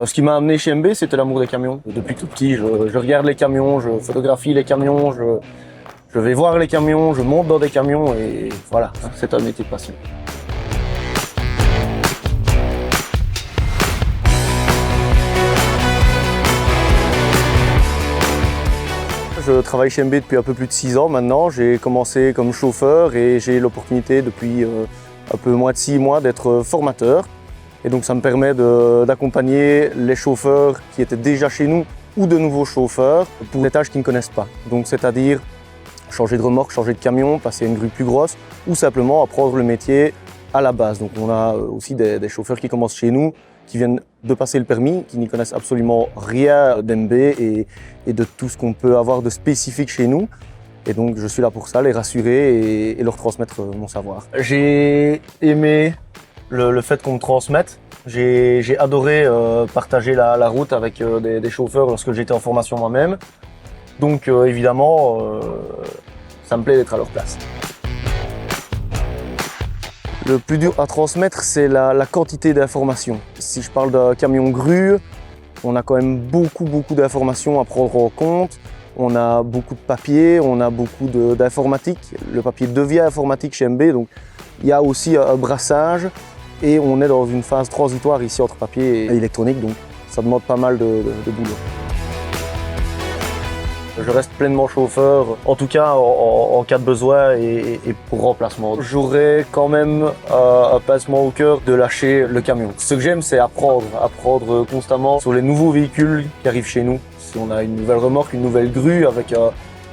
Ce qui m'a amené chez MB, c'était l'amour des camions. Depuis tout petit, je regarde les camions, je photographie les camions, je vais voir les camions, je monte dans des camions et voilà, c'est un métier de passion. Je travaille chez MB depuis un peu plus de 6 ans maintenant. J'ai commencé comme chauffeur et j'ai l'opportunité depuis un peu moins de 6 mois d'être formateur. Et donc ça me permet d'accompagner les chauffeurs qui étaient déjà chez nous ou de nouveaux chauffeurs pour des tâches qu'ils ne connaissent pas. Donc c'est-à-dire changer de remorque, changer de camion, passer à une grue plus grosse ou simplement apprendre le métier à la base. Donc on a aussi des chauffeurs qui commencent chez nous, qui viennent de passer le permis, qui n'y connaissent absolument rien d'MB et de tout ce qu'on peut avoir de spécifique chez nous. Et donc je suis là pour ça, les rassurer et leur transmettre mon savoir. J'ai aimé le fait qu'on me transmette. J'ai adoré partager la route avec des chauffeurs lorsque j'étais en formation moi-même. Donc évidemment, ça me plaît d'être à leur place. Le plus dur à transmettre, c'est la quantité d'informations. Si je parle d'un camion grue, on a quand même beaucoup d'informations à prendre en compte. On a beaucoup de papier, on a beaucoup d'informatique. Le papier devient informatique chez MB, donc il y a aussi un brassage. Et on est dans une phase transitoire ici entre papier et électronique, donc ça demande pas mal de boulot. Je reste pleinement chauffeur, en tout cas en cas de besoin et pour remplacement. J'aurais quand même un pincement au cœur de lâcher le camion. Ce que j'aime, c'est apprendre constamment sur les nouveaux véhicules qui arrivent chez nous. Si on a une nouvelle remorque, une nouvelle grue avec un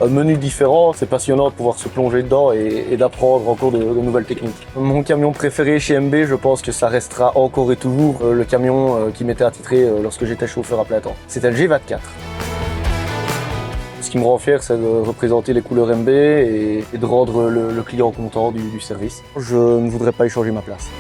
menu différent, c'est passionnant de pouvoir se plonger dedans et d'apprendre encore de nouvelles techniques. Mon camion préféré chez MB, je pense que ça restera encore et toujours le camion qui m'était attitré lorsque j'étais chauffeur à plein temps. C'était le G24. Ce qui me rend fier, c'est de représenter les couleurs MB et de rendre le client content du service. Je ne voudrais pas y changer ma place.